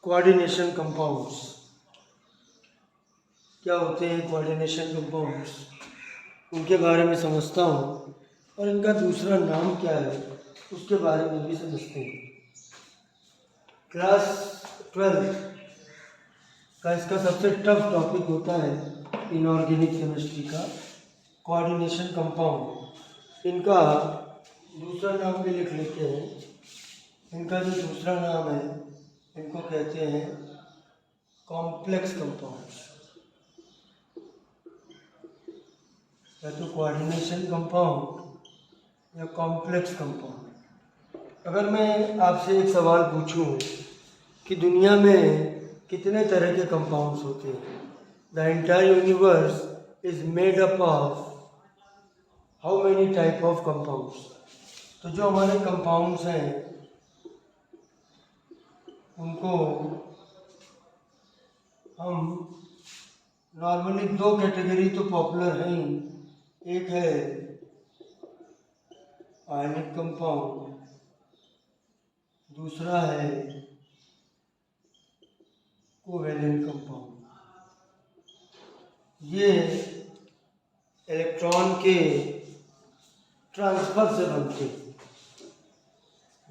Coordination compounds. क्या होते हैं कोऑर्डिनेशन कंपाउंड्स, उनके बारे में समझता हूँ और इनका दूसरा नाम क्या है उसके बारे में भी समझते हैं। क्लास 12 का इसका सबसे टफ टॉपिक होता है इनऑर्गेनिक केमिस्ट्री का कोऑर्डिनेशन कंपाउंड। इनका दूसरा नाम भी लिख लेते हैं। इनका जो दूसरा नाम है इनको कहते हैं कॉम्प्लेक्स कंपाउंड्स, या तो कोऑर्डिनेशन कंपाउंड या कॉम्प्लेक्स कंपाउंड। अगर मैं आपसे एक सवाल पूछूं कि दुनिया में कितने तरह के कंपाउंड्स होते हैं, the entire universe is made up of how many type of compounds, तो जो हमारे कंपाउंड्स हैं उनको हम नॉर्मली दो कैटेगरी तो पॉपुलर हैं ही। एक है आयनिक कंपाउंड, दूसरा है कोवेलेंट कंपाउंड। ये इलेक्ट्रॉन के ट्रांसफर से बनते हैं।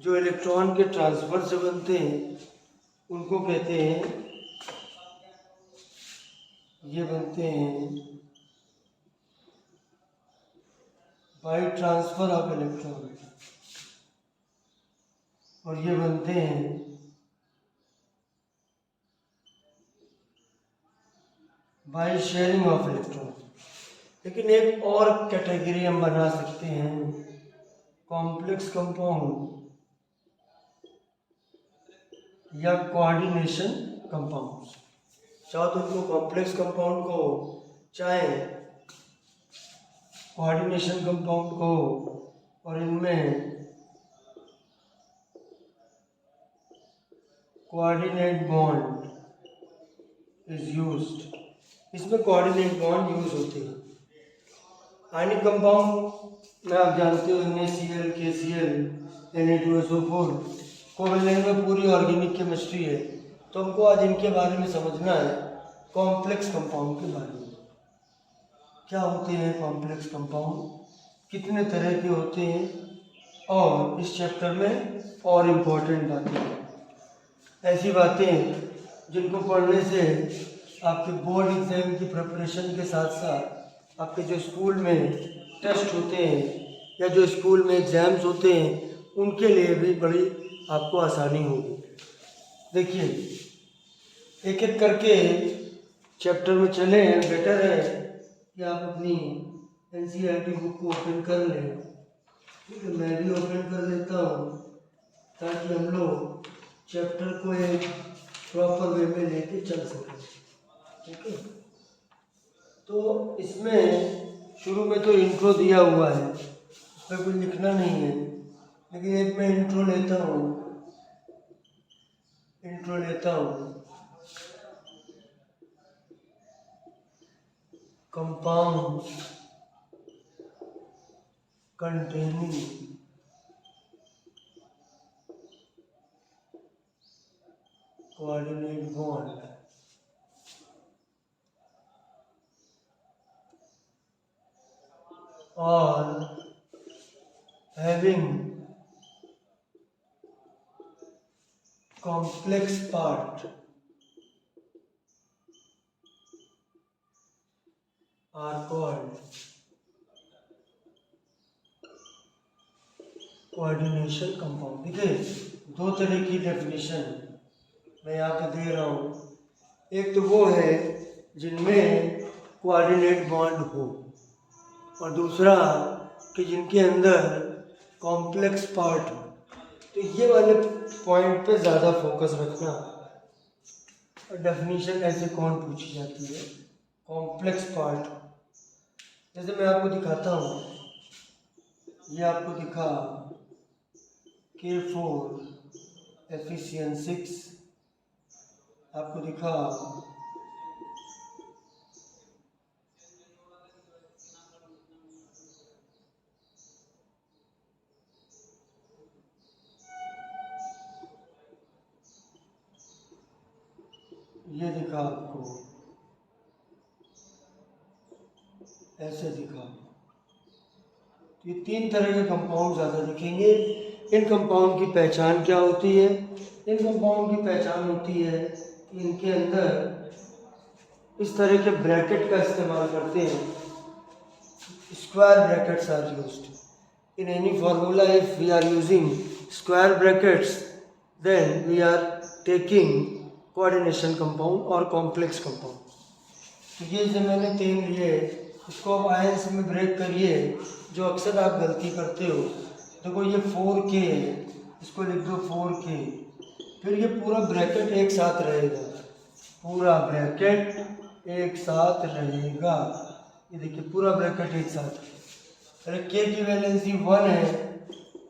जो इलेक्ट्रॉन के ट्रांसफर से बनते हैं उनको कहते हैं, ये बनते हैं बाय ट्रांसफर ऑफ इलेक्ट्रॉन, और ये बनते हैं बाय शेयरिंग ऑफ इलेक्ट्रॉन। लेकिन एक और कैटेगरी हम बना सकते हैं, कॉम्प्लेक्स कंपाउंड या कोऑर्डिनेशन कंपाउंड्स। चाहे तो इनको कॉम्प्लेक्स कंपाउंड को, चाहे कोऑर्डिनेशन कंपाउंड को, और इनमें कोऑर्डिनेट बॉन्ड इज यूज्ड। इसमें कोऑर्डिनेट बॉन्ड यूज होते हैं। आयनिक कंपाउंड में आप जानते हो NaCl, KCl, Na2SO4। कोवेलेंट में पूरी ऑर्गेनिक केमिस्ट्री है, तो हमको आज इनके बारे में समझना है, कॉम्प्लेक्स कंपाउंड के बारे में। क्या होते हैं कॉम्प्लेक्स कंपाउंड, कितने तरह के होते हैं, और इस चैप्टर में और इम्पोर्टेंट बातें, ऐसी बातें जिनको पढ़ने से आपके बोर्ड एग्जाम की प्रिपरेशन के साथ साथ आपके जो स्कूल में टेस्ट होते हैं या जो स्कूल में एग्ज़ाम्स होते हैं उनके लिए भी बड़ी आपको आसानी होगी। देखिए, एक एक करके चैप्टर में चले हैं। बेटर है कि आप अपनी NCERT बुक को ओपन कर लें, क्योंकि मैं भी ओपन कर लेता हूँ ताकि हम लोग चैप्टर को एक प्रॉपर वे में लेके चल सकें। ठीक है, तो इसमें शुरू में तो इंट्रो दिया हुआ है, उसमें कुछ लिखना नहीं है, लेकिन एक मैं इंट्रो लेता हूँ। कंपाउंड कंटेनिंग कोऑर्डिनेट बॉन्ड और having complex part are called coordination compound. देखिए, दो तरह की डेफिनेशन मैं यहाँ पे दे रहा हूँ। एक तो वो है जिनमें कोऑर्डिनेट बॉन्ड हो, और दूसरा कि जिनके अंदर कॉम्प्लेक्स पार्ट हो। तो ये वाले पॉइंट पे ज़्यादा फोकस रखना। और डेफिनेशन ऐसे कौन पूछी जाती है, कॉम्प्लेक्स पार्ट। जैसे मैं आपको दिखाता हूँ, ये आपको दिखा K4 Fe6, आपको दिखा ये दिखा आपको, ऐसे दिखा। तो ये 3 तरह के कंपाउंड ज़्यादा दिखेंगे। इन कंपाउंड की पहचान क्या होती है? इन कंपाउंड की पहचान होती है कि इनके अंदर इस तरह के ब्रैकेट का इस्तेमाल करते हैं। Square brackets are used in any formula. If we are using square brackets, then we are taking coordination compound or complex compound. तो ये जो मैंने 3 लिए, इसको आप आयंस में ब्रेक करिए, जो अक्सर आप गलती करते हो। देखो ये 4K है, इसको लिख दो 4K, फिर ये पूरा ब्रैकेट एक साथ रहेगा, पूरा ब्रैकेट एक साथ रहेगा। ये देखिए पूरा ब्रैकेट एक साथ। अरे के की वैलेंसी 1 है,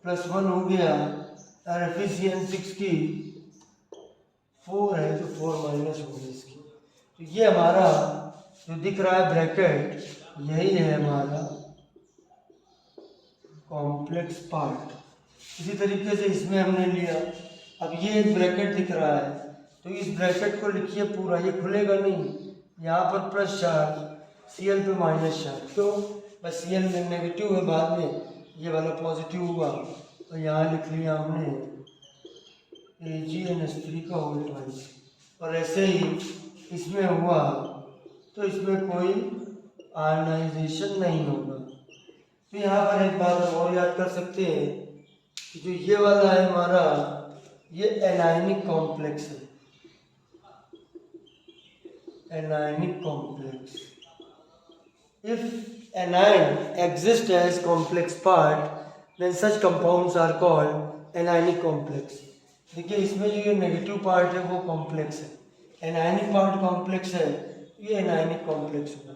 +1 हो गया, और एफिशिएंसी 6 की 4 है, तो 4 माइनस हो गई इसकी। तो ये हमारा जो दिख रहा है ब्रैकेट, यही है हमारा कॉम्प्लेक्स पार्ट। इसी तरीके से इसमें हमने लिया, अब ये एक ब्रैकेट दिख रहा है, तो इस ब्रैकेट को लिखिए पूरा, ये खुलेगा नहीं, यहाँ पर प्लस चार्ज, Cl पे माइनस चार्ज, क्यों? बस Cl में नेगेटिव है, बाद में ये वाला पॉजिटिव हुआ, और यहाँ लिख लिया हमने AgNH3 का होल ट्वाइस। और ऐसे ही इसमें हुआ, तो इसमें कोई आयनाइजेशन नहीं होगा। तो यहाँ पर एक बात और याद कर सकते हैं कि जो ये वाला है हमारा, ये एनायनिक कॉम्प्लेक्स है, anionic complex. If anion exists as complex part, then such compounds are called anionic complex. देखिए इसमें जो ये नेगेटिव पार्ट है वो कॉम्प्लेक्स है, एनायनिक पार्ट कॉम्प्लेक्स है, ये एनायनिक कॉम्प्लेक्स होगा।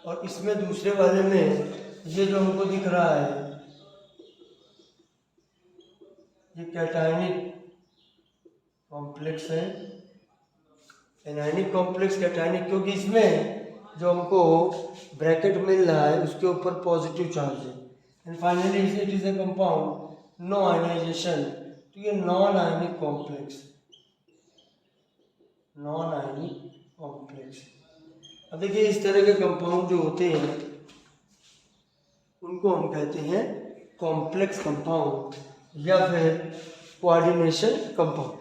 और इसमें दूसरे वाले में ये जो हमको दिख रहा है, ये कैटायनिक कॉम्प्लेक्स है, एनायनिक कॉम्प्लेक्स कैटायनिक, क्योंकि इसमें जो हमको ब्रैकेट मिल रहा है उसके ऊपर पॉजिटिव चार्ज है। And finally it is a compound no ionization, तो ये non ionic complex, non ionic complex. अब देखिए इस तरह के कंपाउंड जो होते हैं उनको हम कहते हैं कॉम्प्लेक्स कंपाउंड या फिर कोऑर्डिनेशन कंपाउंड।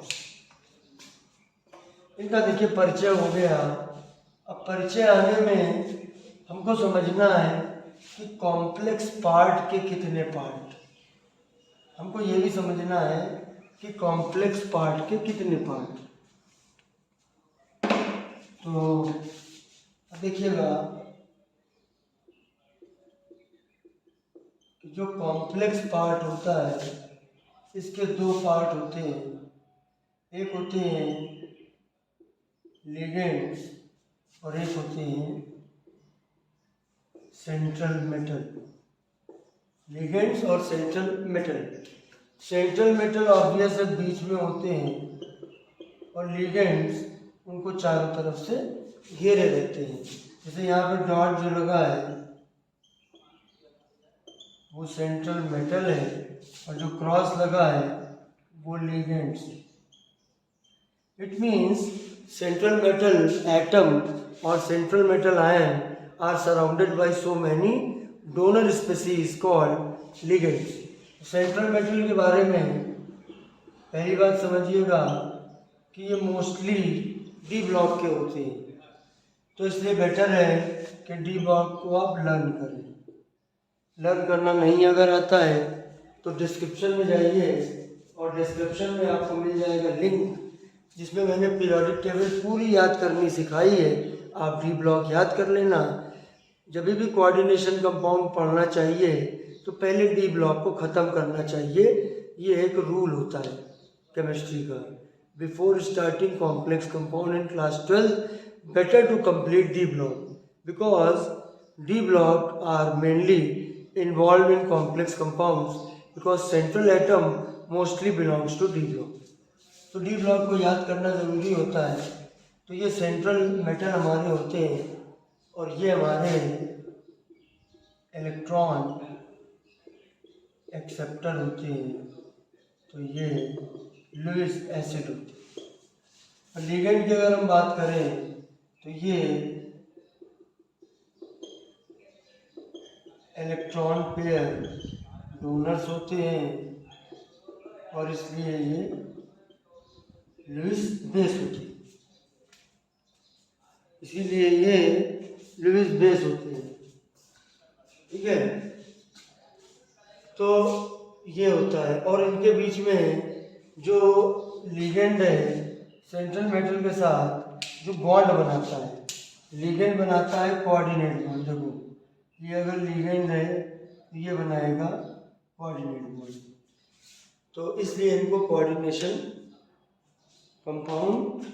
इनका देखिए परिचय हो गया। अब परिचय आने में हमको समझना है कि कॉम्प्लेक्स पार्ट के कितने पार्ट, हमको ये भी समझना है कि कॉम्प्लेक्स पार्ट के कितने पार्ट। तो देखिएगा कि जो कॉम्प्लेक्स पार्ट होता है इसके 2 पार्ट होते हैं, एक होते हैं लिगेंड्स और एक होते हैं सेंट्रल मेटल। लिगेंड्स और central metal, central metal obviously बीच में होते हैं और लिगेंड्स उनको चारों तरफ से घेरे रहते हैं। जैसे यहाँ पे डॉट जो लगा है वो सेंट्रल मेटल है और जो क्रॉस लगा है वो लिगेंड्स है। It means central metal atom और central metal ion are surrounded by so many donor species called ligands. Central metal के बारे में पहली बात समझिएगा कि ये मोस्टली डी ब्लॉक के होते हैं, तो इसलिए बेटर है कि डी ब्लॉक को आप लर्न करें। लर्न करना नहीं अगर आता है तो डिस्क्रिप्शन में जाइए और डिस्क्रिप्शन में आपको मिल जाएगा लिंक जिसमें मैंने पीरियोडिक टेबल पूरी याद करनी सिखाई है। आप डी ब्लॉक याद कर लेना। जब भी कोऑर्डिनेशन कंपाउंड पढ़ना चाहिए तो पहले डी ब्लॉक को ख़त्म करना चाहिए। ये एक रूल होता है केमिस्ट्री का। Before starting complex compound in class 12 better to complete D block because D block are mainly involved in complex compounds because central atom mostly belongs to D block. तो डी ब्लॉक को याद करना ज़रूरी होता है। तो ये सेंट्रल मेटल हमारे होते हैं और ये हमारे इलेक्ट्रॉन एक्सेप्टर होते हैं। तो ये लुईस एसिड होते हैं। और लिगेंड की अगर हम बात करें तो ये इलेक्ट्रॉन पेयर डोनर्स होते हैं और इसलिए ये लुईस बेस होती है, इसीलिए ये लुईस बेस होते हैं। ठीक है, तो ये होता है। और इनके बीच में जो लिगेंड है सेंट्रल मेटल के साथ जो बॉन्ड बनाता है, लिगेंड बनाता है कोऑर्डिनेट बॉन्ड। देखो ये अगर लिगेंड है तो ये बनाएगा कोऑर्डिनेट बॉन्ड, तो इसलिए इनको कोऑर्डिनेशन कंपाउंड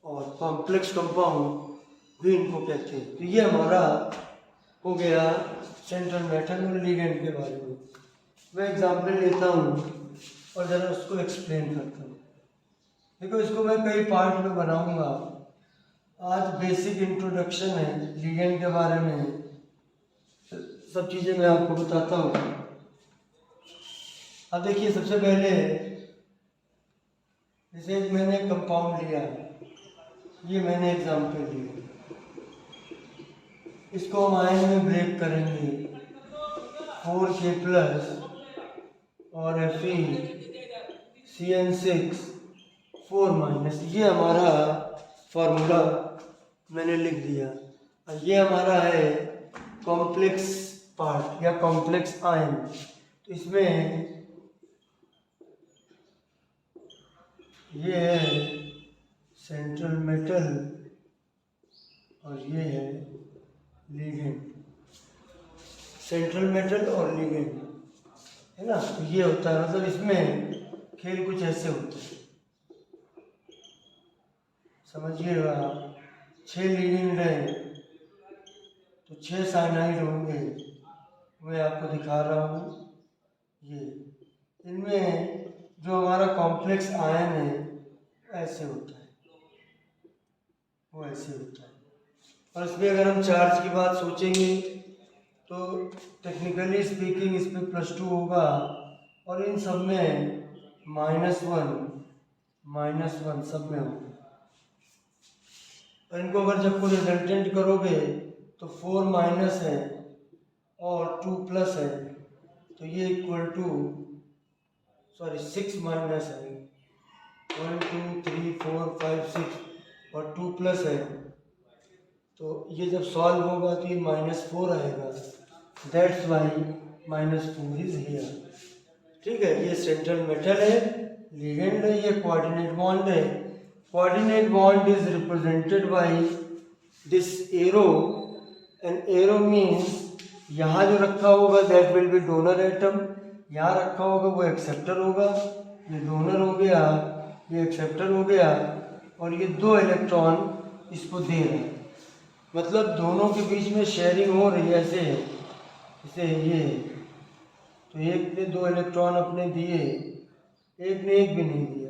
और कॉम्प्लेक्स कंपाउंड भी इनको कहते हैं। तो ये हमारा हो गया सेंट्रल मेटल और लिगेंड के बारे में। मैं एग्जाम्पल लेता हूँ और ज़रा उसको एक्सप्लेन करता हूँ। देखो इसको मैं कई पार्ट में बनाऊंगा। आज बेसिक इंट्रोडक्शन है लिगेंड के बारे में, सब चीज़ें मैं आपको बताता हूँ। अब देखिए सबसे पहले जैसे मैंने कंपाउंड लिया, ये मैंने एग्जाम्पल लिया, इसको हम आयन में ब्रेक करेंगे 4K प्लस और FeCN6 4 माइनस, ये हमारा फॉर्मूला मैंने लिख दिया। और ये हमारा है कॉम्प्लेक्स पार्ट या कॉम्प्लेक्स आयन। तो इसमें ये है सेंट्रल मेटल और ये है लिगेंड, सेंट्रल मेटल और लिगेंड है ना। तो ये होता है, मतलब इसमें खेल कुछ ऐसे होते हैं, समझिएगा। 6 लिगेंड है तो 6 साइनाइड होंगे, मैं आपको दिखा रहा हूँ। ये इनमें जो हमारा कॉम्प्लेक्स आयन है ऐसे होता है, वो ऐसे होता है। और इसमें अगर हम चार्ज की बात सोचेंगे तो टेक्निकली स्पीकिंग इस पर +2 होगा और इन सब में -1 सब में होगा। और इनको अगर जब कोई रिजल्टेंट करोगे तो 4 माइनस है और 2 प्लस है, तो ये इक्वल टू 6 माइनस है, 1 2 3 4 5 6 और 2 प्लस है, तो ये जब सॉल्व होगा तो ये -4 आएगा। That's why -4 is here. ठीक है, ये सेंट्रल मेटल है, लिगेंड है, ये कोऑर्डिनेट बॉन्ड है। Coordinate bond is represented by this arrow, and arrow means यहाँ जो रखा होगा that will be donor atom, यहाँ रखा होगा वो एक्सेप्टर होगा। ये डोनर हो गया, ये एक्सेप्टर हो गया, और ये 2 इलेक्ट्रॉन इसको दे रहे हैं, मतलब दोनों के बीच में शेयरिंग हो रही है। ऐसे जैसे ये, तो एक ने 2 इलेक्ट्रॉन अपने दिए, एक ने एक भी नहीं दिया।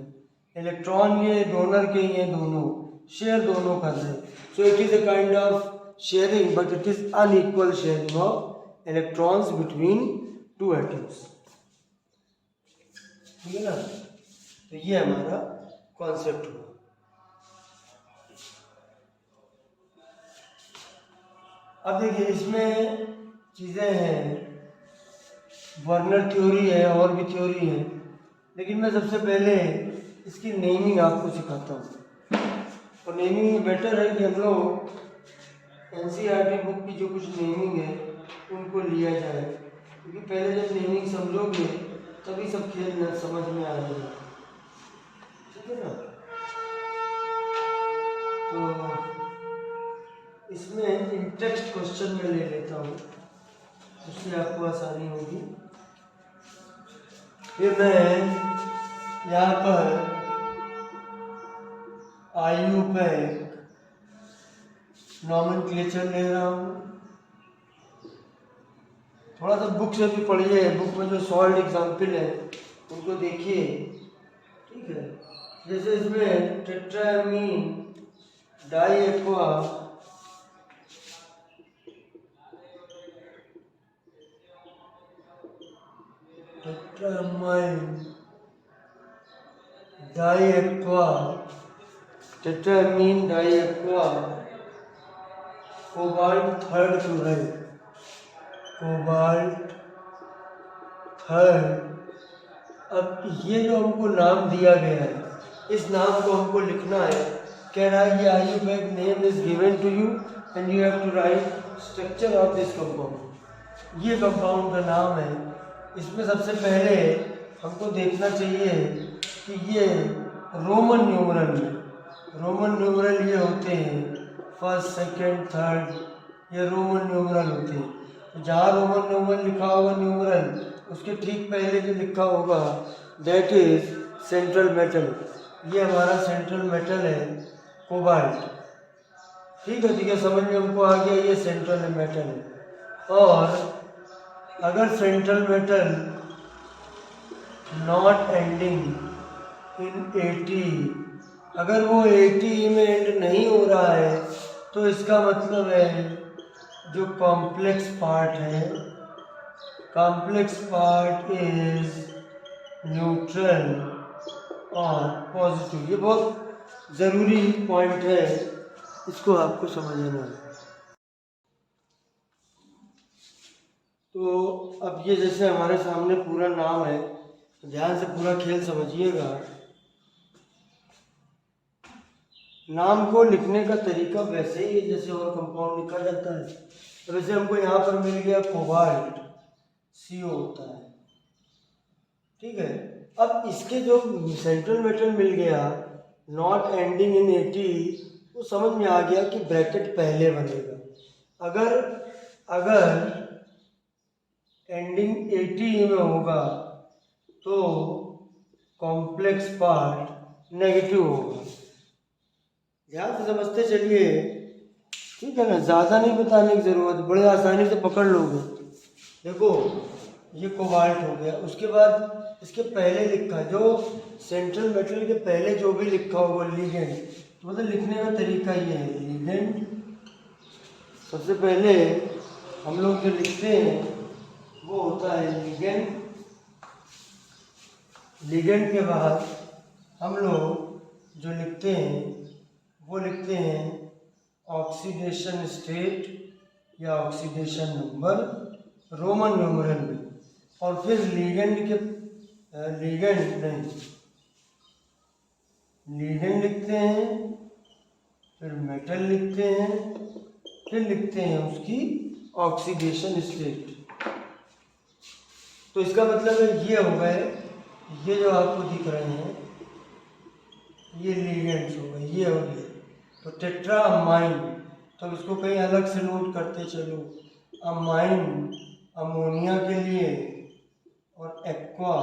इलेक्ट्रॉन ये डोनर के ही हैं, दोनों शेयर दोनों कर रहे हैं। So it is a kind of sharing, but it is unequal sharing of electrons between 2 atoms. ठीक है ना, तो ये हमारा कॉन्सेप्ट हुआ। अब देखिए इसमें चीज़ें हैं, वर्नर थ्योरी है और भी थ्योरी है, लेकिन मैं सबसे पहले इसकी नेमिंग आपको सिखाता हूँ। और नेमिंग में बेटर है कि हम लोग NCERT बुक की जो कुछ नेमिंग है उनको लिया जाए, क्योंकि पहले जब नेमिंग समझोगे तभी सब खेल समझ में आ जाएगा। ठीक है ना, तो इसमें इन टेक्स्ट क्वेश्चन में ले लेता हूँ, उससे आपको आसानी होगी। फिर मैं यहाँ पर IUPAC नॉमेनक्लेचर ले रहा हूँ। थोड़ा सा बुक से भी पढ़िए, बुक में जो सॉल्ड एग्जाम्पल है उनको देखिए। ठीक है, जैसे इसमें tetraammine di aqua tetraammine di aqua tetraammine di aqua cobalt third chloride, cobalt third. अब ये जो हमको नाम दिया गया है, इस नाम को हमको लिखना है। कह रहा है ये आयुर्वेद name is given to you and you have to write structure of this compound. ये कंपाउंड का नाम है। इसमें सबसे पहले हमको देखना चाहिए कि ये रोमन न्यूमरल में, रोमन न्यूमरल ये होते हैं फर्स्ट सेकंड थर्ड, ये रोमन न्यूमरल होते हैं। तो जहाँ रोमन न्यूमरल लिखा होगा न्यूमरल, उसके ठीक पहले जो लिखा होगा दैट इज सेंट्रल मेटल। ये हमारा सेंट्रल मेटल है कोबाल्ट। ठीक है, समझ में हमको आ गया ये सेंट्रल मेटल है। और अगर central metal not ending in 80, अगर वो 80 में एंड नहीं हो रहा है तो इसका मतलब है जो कॉम्प्लेक्स पार्ट है, कॉम्प्लेक्स पार्ट इज न्यूट्रल और पॉजिटिव। ये बहुत ज़रूरी पॉइंट है, इसको आपको समझना है। तो अब ये जैसे हमारे सामने पूरा नाम है, ध्यान से पूरा खेल समझिएगा। नाम को लिखने का तरीका वैसे ही है जैसे और कंपाउंड लिखा जाता है। तो वैसे हमको यहाँ पर मिल गया कोबाल्ट, CO होता है। ठीक है, अब इसके जो सेंट्रल मेटल मिल गया नॉट एंडिंग इन 80, तो समझ में आ गया कि ब्रैकेट पहले बनेगा। अगर एंडिंग 80 में होगा तो कॉम्प्लेक्स पार्ट नेगेटिव होगा। ध्यान से समझते चलिए, ठीक है ना, ज़्यादा नहीं बताने की ज़रूरत, बड़े आसानी से पकड़ लोगे। देखो ये कोबाल्ट हो गया, उसके बाद इसके पहले लिखा जो सेंट्रल मेटल के पहले जो भी लिखा होगा लिगेंड, तो मतलब लिखने का तरीका ये है लिगेंड। सबसे पहले हम लोग जो लिखते हैं वो होता है लिगेंड। लिगेंड के बाद हम लोग जो लिखते हैं वो लिखते हैं ऑक्सीडेशन स्टेट या ऑक्सीडेशन नंबर रोमन न्यूमरल में। और फिर लिगेंड लिखते हैं, फिर मेटल लिखते हैं, फिर लिखते हैं उसकी ऑक्सीडेशन स्टेट। तो इसका मतलब है ये हो गए, ये जो आपको दिख रहे हैं ये लिगेंड्स हो गए, ये हो गए। तो टेट्रामाइन, तो इसको कहीं अलग से नोट करते चलो, अमाइन अमोनिया के लिए और एक्वा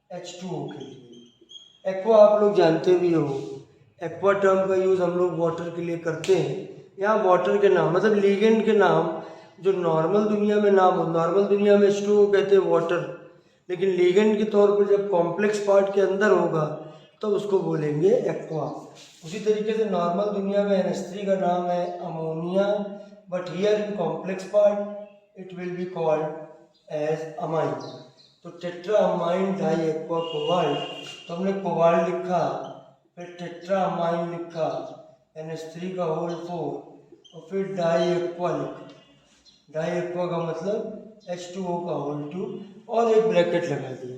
H2O के लिए। एक्वा आप लोग जानते भी हो, एक्वा टर्म का यूज़ हम लोग वाटर के लिए करते हैं। यहाँ वाटर के नाम मतलब लिगेंड के नाम जो नॉर्मल दुनिया में नाम हो, नॉर्मल दुनिया में H2O कहते हैं वाटर, लेकिन लिगेंड के तौर पर जब कॉम्प्लेक्स पार्ट के अंदर होगा तो उसको बोलेंगे एक्वा। उसी तरीके से नॉर्मल दुनिया में NH3 का नाम है ammonia, but here in complex part it will be called as amine. तो टेट्रामाइन डाई एक्वा कोबाल्ट, तो हमने कोबाल्ट लिखा, फिर टेट्रामाइन लिखा, NH3 का होल 4, और फिर डाई एक्वा लिखा। डाई एक्वा का मतलब H2O का होल 2 और एक ब्रैकेट लगा दिया।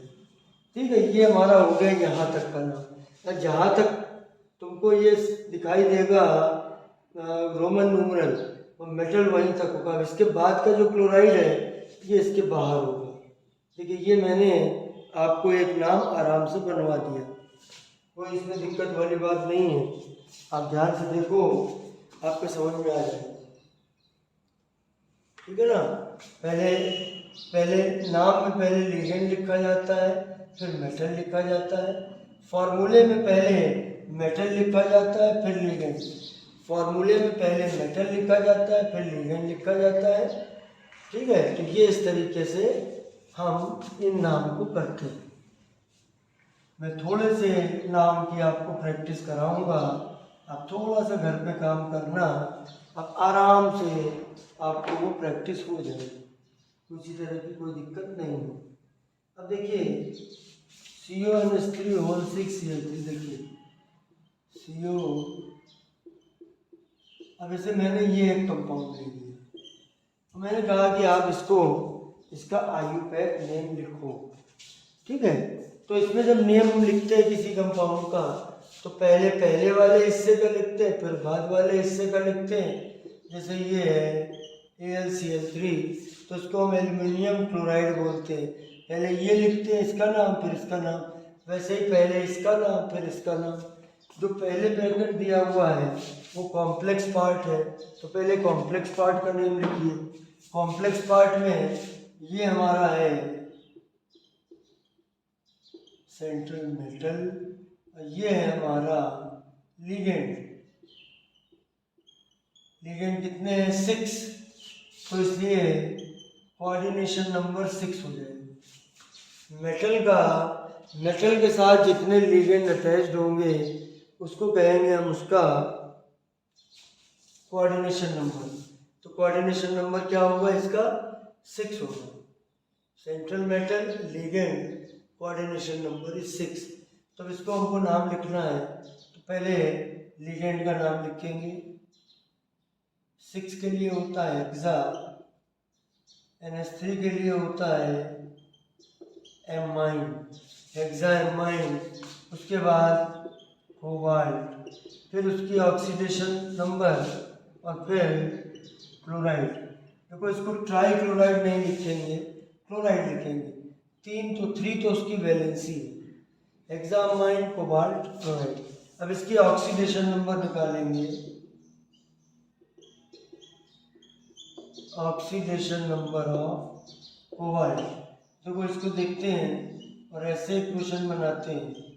ठीक है, ये हमारा हो गया यहाँ तक का नाम। जहाँ तक तुमको ये दिखाई देगा रोमन न्यूमरल और मेटल वहीं तक होगा। इसके बाद का जो क्लोराइड है ये इसके बाहर होगा। ठीक है, ये मैंने आपको एक नाम आराम से बनवा दिया, कोई इसमें दिक्कत वाली बात नहीं है। आप ध्यान से देखो, आपको समझ में आ जाएगा। ठीक है ना, पहले नाम में पहले लिगेंड लिखा जाता है, फिर मेटल लिखा जाता है। फॉर्मूले में पहले मेटल लिखा जाता है, फिर लिगेंड। फॉर्मूले में पहले मेटल लिखा जाता है, फिर लिगेंड लिखा जाता है। ठीक है, तो ये इस तरीके से हम इन नाम को करते हैं। मैं थोड़े से नाम की आपको प्रैक्टिस कराऊंगा, आप थोड़ा सा घर पे काम करना, अब आराम से आपको वो प्रैक्टिस हो जाएगी, किसी तरह की कोई दिक्कत नहीं हो। अब देखिए CO NH3 होल 6 Cl3, देखिए CO। अब ऐसे मैंने ये एक कंपाउंड ले लिया, तो मैंने कहा कि आप इसका IUPAC नेम लिखो, ठीक है। तो इसमें जब नेम लिखते हैं किसी कंपाउंड का, तो पहले वाले हिस्से का लिखते हैं, फिर बाद वाले हिस्से का लिखते हैं। जैसे ये है AlCl3, तो इसको हम एल्युमिनियम क्लोराइड बोलते हैं। पहले ये लिखते हैं इसका नाम, फिर इसका नाम। वैसे ही पहले इसका नाम, फिर इसका नाम। जो पहले ब्रैकेट दिया हुआ है वो कॉम्प्लेक्स पार्ट है, तो पहले कॉम्प्लेक्स पार्ट का नेम लिखिए। कॉम्प्लेक्स पार्ट में ये हमारा है सेंट्रल मेटल, और ये है हमारा लिगेंड। लिगेंड कितने हैं? 6, तो इसलिए कोऑर्डिनेशन नंबर 6 हो जाएगा। मेटल के साथ जितने लिगेंड अटैच्ड होंगे उसको कहेंगे हम उसका कोऑर्डिनेशन नंबर। तो कोऑर्डिनेशन नंबर क्या होगा इसका? 6 होगा। Central metal ligand coordination number is 6। तो इसको हमको नाम लिखना है, तो पहले लिगेंड का नाम लिखेंगे। 6 के लिए होता है हेक्सा, NH3 के लिए होता है एमाइन, हेक्सा एमाइन। उसके बाद कोबाल्ट, फिर उसकी ऑक्सीडेशन नंबर, और फिर क्लोराइड। देखो इसको ट्राई क्लोराइड नहीं लिखेंगे, क्लोराइड लिखेंगे। 3 तो उसकी वैलेंसी है, हेक्सा एमाइन कोबाल्ट क्लोराइड। अब इसकी ऑक्सीडेशन नंबर निकालेंगे। ऑक्सीडेशन नंबर ऑफ कोबाल्ट, देखो इसको देखते हैं और ऐसे इक्वेशन बनाते हैं।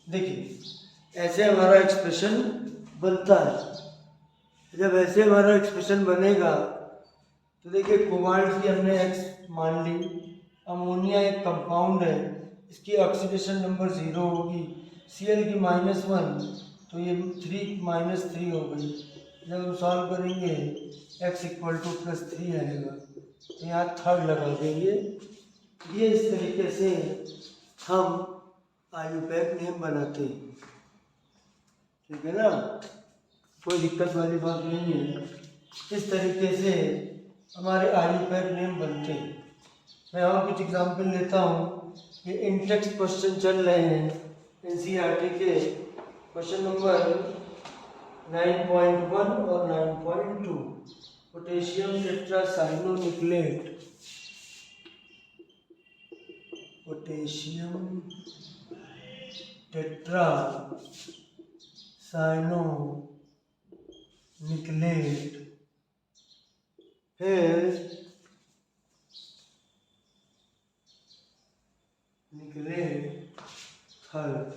देखिए ऐसे हमारा एक्सप्रेशन बनता है। जब ऐसे हमारा एक्सप्रेशन बनेगा तो देखिए कोबाल्ट की हमने X मान ली। अमोनिया एक कंपाउंड है, इसकी ऑक्सीडेशन नंबर 0 होगी। Cl की -1, तो ये 3 हो गई। जब हम सॉल्व करेंगे x = +3 आएगा, तो यहाँ थर्ड लगा देंगे। ये इस तरीके से हम IUPAC नेम बनाते हैं, ठीक है ना। कोई दिक्कत वाली बात नहीं है। इस तरीके से हमारे IUPAC नेम बनते हैं। मैं और कुछ एग्जाम्पल लेता हूँ। ये इन टेक्स्ट क्वेश्चन चल रहे हैं NCERT के, क्वेश्चन नंबर 9.1 और 9.2। पोटेशियम टेट्रासाइनोनिक्लेट, पोटेशियम टेट्रासाइनोनिक्लेट है निक्लेट थर्ड।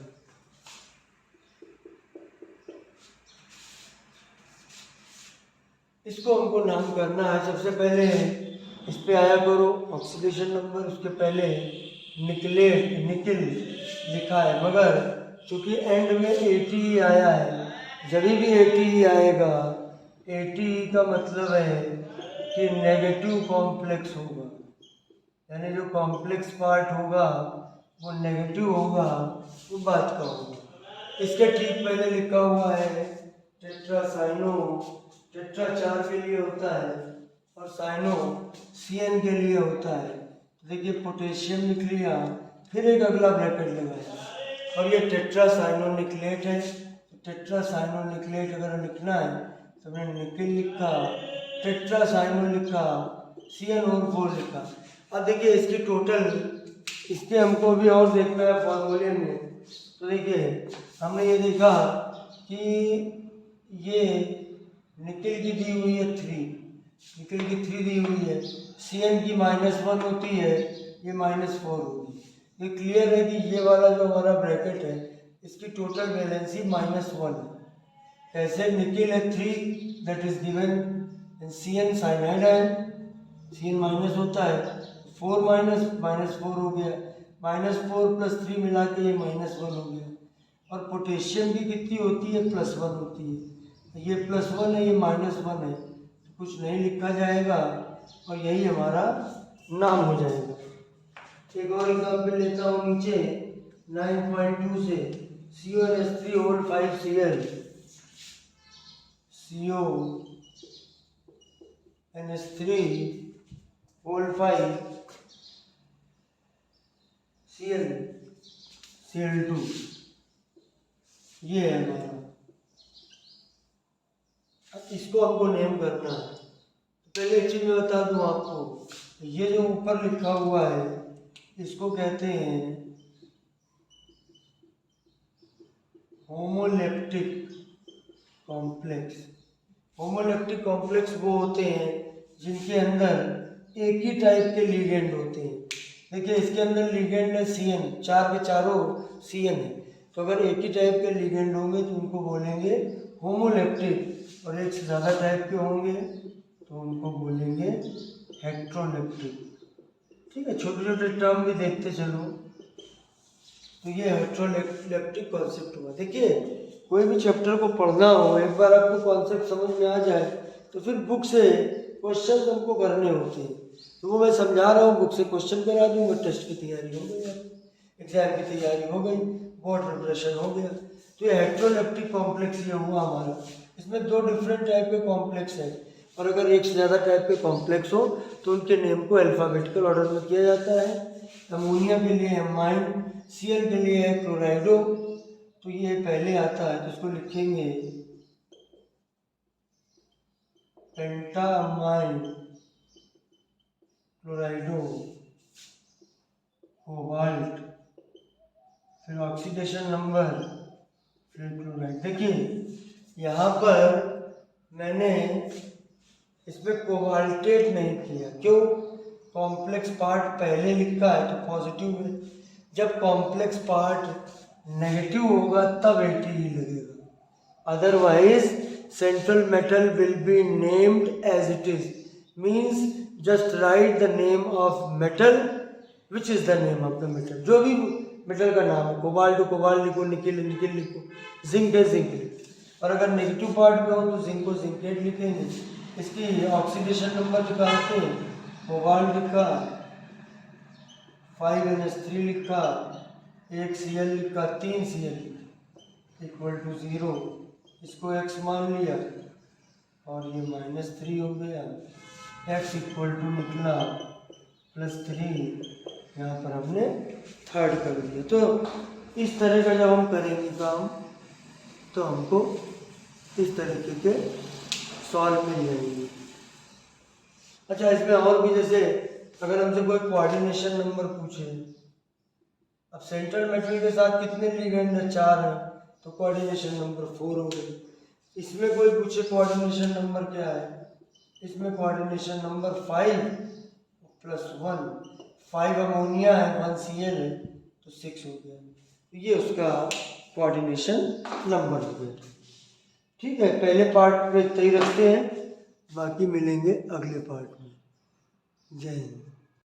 इसको हमको नाम करना है। सबसे पहले इस पे आया करो ऑक्सीडेशन नंबर, उसके पहले निकिल लिखा है, मगर चूंकि एंड में ATE आया है, जब भी ATE आएगा, ATE का मतलब है कि नेगेटिव कॉम्प्लेक्स होगा, यानी जो कॉम्प्लेक्स पार्ट होगा वो नेगेटिव होगा, वो बात का होगा। इसके ठीक पहले लिखा हुआ है टेट्रासाइनो, टेट्रा 4 के लिए होता है और साइनो CN के लिए होता है। देखिए पोटेशियम लिख लिया, फिर एक अगला ब्रैकेट लगाया, और ये टेट्रासाइनोनिक्लेट है। टेट्रासाइनोनिक्लेट अगर लिखना है तो मैंने निकिल लिखा, टेट्रासाइनो लिखा, CnO4 लिखा। अब देखिए इसकी टोटल, इसके हमको भी और देखना है फॉर्मूले में। तो देखिए हमने ये देखा कि ये निकिल की दी हुई है 3, निकिल की 3 दी हुई है, CN की -1 होती है, ये -4 होगी। ये क्लियर है कि ये वाला जो हमारा ब्रैकेट है इसकी टोटल वैलेंसी -1 है। ऐसे निकिल है 3, that is given in CN cyanide ion, CN minus होता है, 4 -4 हो गया, -4 + 3 मिला के ये -1 हो गया। और पोटेशियम की कितनी होती है? +1 होती है। ये +1 है, ये -1 है, तो कुछ नहीं लिखा जाएगा और यही हमारा नाम हो जाएगा। एक और एग्जाम्पल लेता हूँ नीचे, 9.2 से CONH3 whole 5Cl, CONH3 whole 5Cl, Cl2, ये है हमारा। अब इसको हमको नेम करना है। तो पहले एक चीज मैं बता दूं आपको, ये जो ऊपर लिखा हुआ है इसको कहते हैं होमोलेप्टिक कॉम्प्लेक्स। होमोलेप्टिक कॉम्प्लेक्स वो होते हैं जिनके अंदर एक ही टाइप के लिगेंड होते हैं। देखिए इसके अंदर लिगेंड है CN, चार के चारों CN है, तो अगर एक ही टाइप के लिगेंड होंगे तो उनको बोलेंगे होमोलेप्टिक, और एक से ज़्यादा टाइप के होंगे तो उनको बोलेंगे हेट्रोलेप्टिक। ठीक है, छोटे छोटे टर्म भी देखते चलो। तो ये हेट्रोलेप्टिक कॉन्सेप्ट हुआ। देखिए कोई भी चैप्टर को पढ़ना हो, एक बार आपको कॉन्सेप्ट समझ में आ जाए तो फिर बुक से क्वेश्चन हमको करने होते हैं। तो वो मैं समझा रहा हूँ, बुक से क्वेश्चन करा दूंगा, टेस्ट की तैयारी हो गई, एग्जाम की तैयारी हो गई, बोर्ड प्रिपरेशन हो गया। तो ये हेट्रोलेप्टिक कॉम्प्लेक्स ये हुआ हमारा। इसमें दो डिफरेंट टाइप के कॉम्प्लेक्स हैं, और अगर एक से ज़्यादा टाइप के कॉम्प्लेक्स हो तो उनके नेम को अल्फ़ाबेटिकल ऑर्डर में किया जाता है। अमोनिया के लिए एमाइन, Cl के लिए है क्लोराइडो, तो ये पहले आता है तो इसको लिखेंगे पेंटामाइन क्लोराइडो कोबाल्ट, फिर ऑक्सीडेशन नंबर, फिर क्लोराइड। देखिए यहाँ पर मैंने इसमें कोबाल्टेट नहीं किया, क्यों? कॉम्प्लेक्स पार्ट पहले लिखा है तो पॉजिटिव है, जब कॉम्प्लेक्स पार्ट नेगेटिव होगा तब एटी ही लगेगा, otherwise central metal will be named as it is, means just write the name of metal which is the name of the metal. जो भी मेटल का नाम है, कोबाल्ट तो कोबाल्ट लिखो, निकेल निकेल लिखो, जिंक है जिंक लिखो, और अगर नेगेटिव पार्ट में हो तो जिंक को जिंकेट लिखेंगे। इसकी ऑक्सीडेशन नंबर निकालते हैं, कोबाल्ट लिखा, 5NH3 लिखा, 1 Cl लिखा, 3 Cl इक्वल टू 0, इसको x मान लिया और ये -3 हो गया, x इक्वल टू निकला +3, यहाँ पर हमने थर्ड कर दिया। तो इस तरह का जब हम करेंगे काम तो हमको इस तरीके के सॉल्व मिल जाएंगे। अच्छा, इसमें और भी, जैसे अगर हमसे कोई कोऑर्डिनेशन नंबर पूछे, अब सेंट्रल मेटल के साथ कितने लिगेंड है? 4 है, तो कोऑर्डिनेशन नंबर 4 हो गई। इसमें कोई पूछे कोऑर्डिनेशन नंबर क्या है, इसमें कोऑर्डिनेशन नंबर 5 + 1, 5 अमोनिया है, 1 Cl है, तो 6 हो गया। तो ये उसका कोऑर्डिनेशन नंबर हो गया। ठीक है, पहले पार्ट में इतना ही रखते हैं, बाकी मिलेंगे अगले पार्ट में। जय हिंद।